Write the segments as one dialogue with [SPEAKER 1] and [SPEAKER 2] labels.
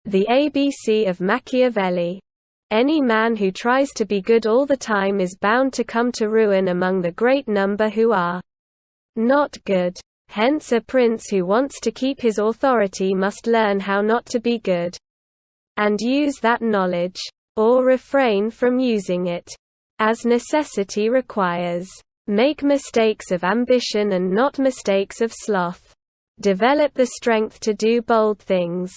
[SPEAKER 1] The ABC of Machiavelli. Any man who tries to be good all the time is bound to come to ruin among the great number who are not good. Hence a prince who wants to keep his authority must learn how not to be good, and use that knowledge, or refrain from using it, as necessity requires. Make mistakes of ambition and not mistakes of sloth. Develop the strength to do bold things,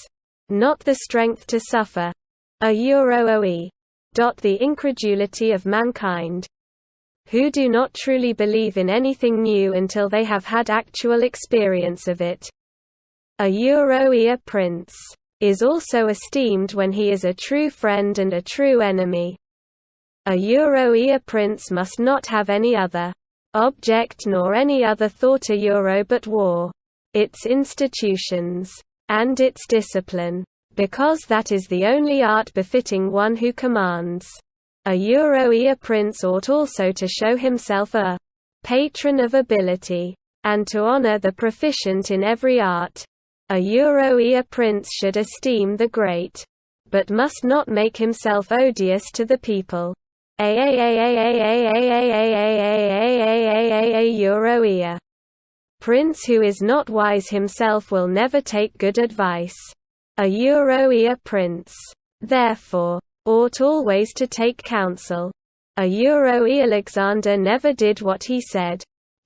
[SPEAKER 1] not the strength to suffer. The incredulity of mankind, who do not truly believe in anything new until they have had actual experience of it. A prince is also esteemed when he is a true friend and a true enemy. A prince must not have any other object nor any other thought but war, its institutions, and its discipline, because that is the only art befitting one who commands. A prince ought also to show himself a patron of ability, and to honor the proficient in every art. A prince should esteem the great, but must not make himself odious to the people. A prince who is not wise himself will never take good advice. A prince, therefore, ought always to take counsel. Alexander never did what he said.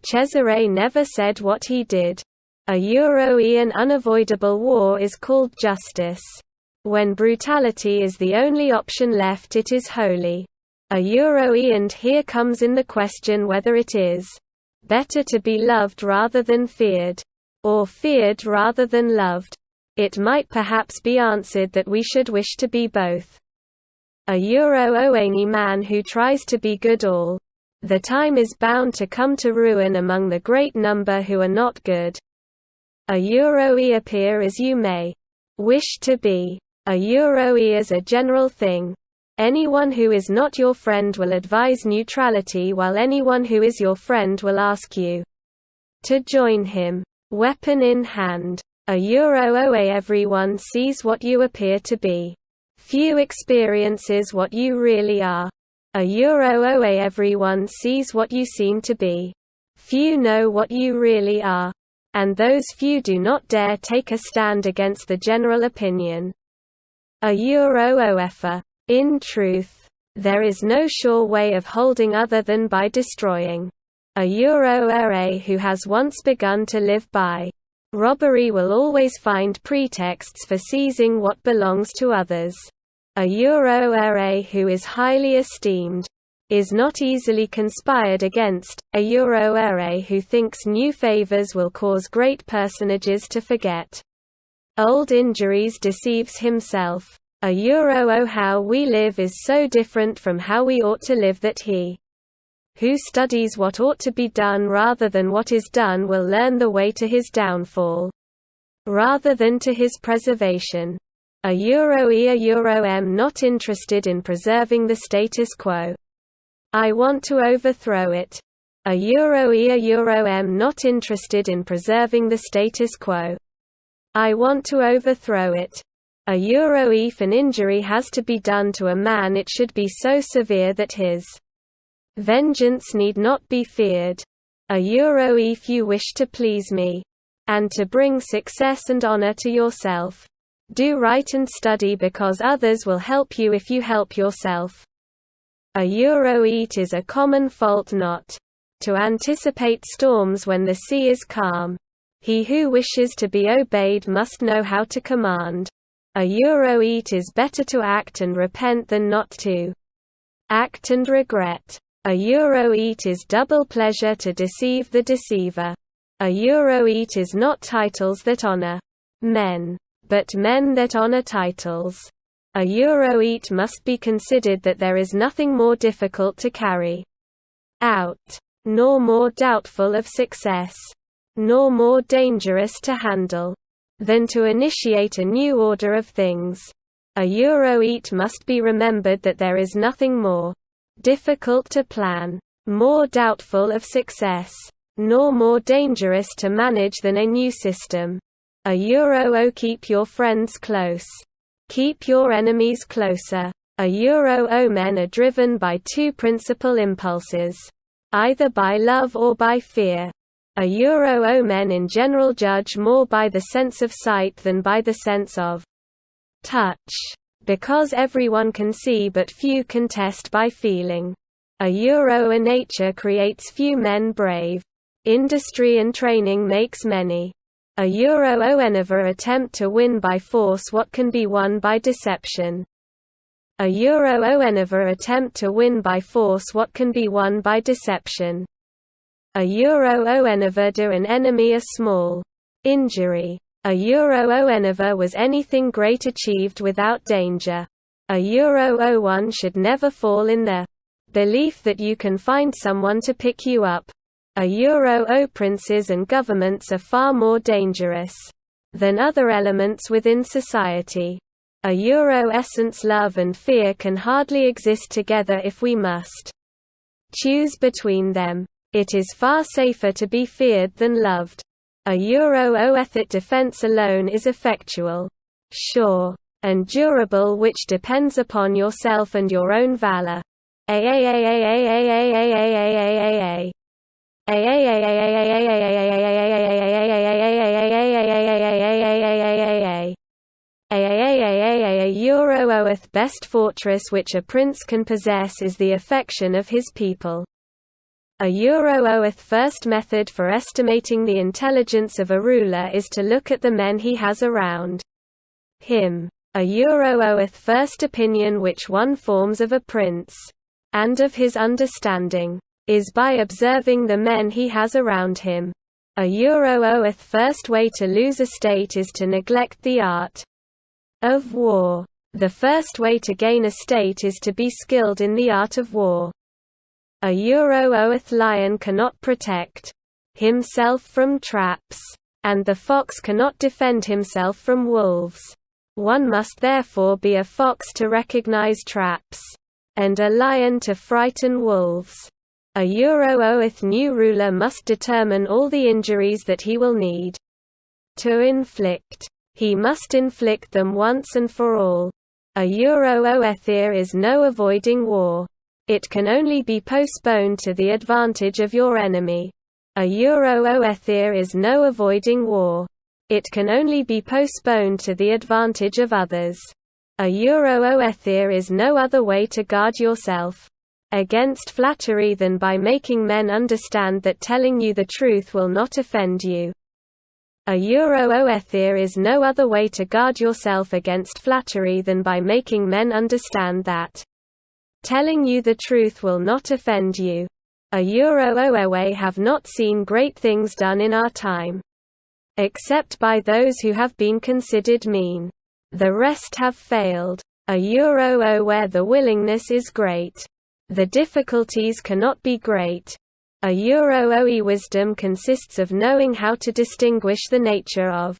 [SPEAKER 1] Cesare never said what he did. An unavoidable war is called justice. When brutality is the only option left, it is holy. And here comes in the question whether it is better to be loved rather than feared, or feared rather than loved. It might perhaps be answered that we should wish to be both. Any man who tries to be good all the time is bound to come to ruin among the great number who are not good. Appear as you may wish to be. Is a general thing. Anyone who is not your friend will advise neutrality, while anyone who is your friend will ask you to join him, weapon in hand. Everyone sees what you appear to be. Few experiences what you really are. Everyone sees what you seem to be. Few know what you really are. And those few do not dare take a stand against the general opinion. In truth, there is no sure way of holding other than by destroying. Who has once begun to live by robbery will always find pretexts for seizing what belongs to others. Who is highly esteemed is not easily conspired against. Who thinks new favors will cause great personages to forget old injuries deceives himself. How we live is so different from how we ought to live that he who studies what ought to be done rather than what is done will learn the way to his downfall, rather than to his preservation. am not interested in preserving the status quo. I want to overthrow it. am not interested in preserving the status quo. I want to overthrow it. If an injury has to be done to a man, it should be so severe that his vengeance need not be feared. If you wish to please me, and to bring success and honor to yourself, do right and study, because others will help you if you help yourself. It is a common fault not to anticipate storms when the sea is calm. He who wishes to be obeyed must know how to command. It is better to act and repent than not to act and regret. It is double pleasure to deceive the deceiver. It is not titles that honor men, but men that honor titles. It must be considered that there is nothing more difficult to carry out, nor more doubtful of success, nor more dangerous to handle, than to initiate a new order of things. It must be remembered that there is nothing more difficult to plan, more doubtful of success, nor more dangerous to manage than a new system. Keep your friends close. Keep your enemies closer. A Euro men are driven by two principal impulses, either by love or by fear. A Euro men in general judge more by the sense of sight than by the sense of touch, because everyone can see but few can test by feeling. A Euro nature creates few men brave. Industry and training makes many. A Euro never attempt to win by force what can be won by deception. A Euro never attempt to win by force what can be won by deception. A Euro never do an enemy a small injury. A Euro never was anything great achieved without danger. A Euro one should never fall in the belief that you can find someone to pick you up. A Euro princes and governments are far more dangerous than other elements within society. A Euro essence love and fear can hardly exist together if we must choose between them. It is far safer to be feared than loved. A Euro ethic defense alone is effectual, sure, and durable, which depends upon yourself and your own valor. A Euroth best fortress which a prince can possess is the affection of his people. A Euroth first method for estimating the intelligence of a ruler is to look at the men he has around him. A Euroth first opinion which one forms of a prince, and of his understanding, is by observing the men he has around him. A Euroth first way to lose a state is to neglect the art of war. The first way to gain a state is to be skilled in the art of war. A Euroth lion cannot protect himself from traps, and the fox cannot defend himself from wolves. One must therefore be a fox to recognize traps, and a lion to frighten wolves. A Euroth new ruler must determine all the injuries that he will need to inflict. He must inflict them once and for all. A Euroether is no avoiding war. It can only be postponed to the advantage of your enemy. A Euroether is no avoiding war. It can only be postponed to the advantage of others. A Euroether is no other way to guard yourself against flattery than by making men understand that telling you the truth will not offend you. A Euroether is no other way to guard yourself against flattery than by making men understand that telling you the truth will not offend you. A Euroewe have not seen great things done in our time, except by those who have been considered mean. The rest have failed. A Euro where the willingness is great, the difficulties cannot be great. A Euro wisdom consists of knowing how to distinguish the nature of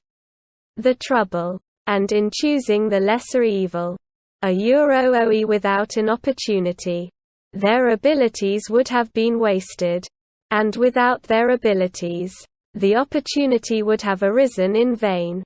[SPEAKER 1] the trouble, and in choosing the lesser evil. A Euro without an opportunity, their abilities would have been wasted, and without their abilities, the opportunity would have arisen in vain.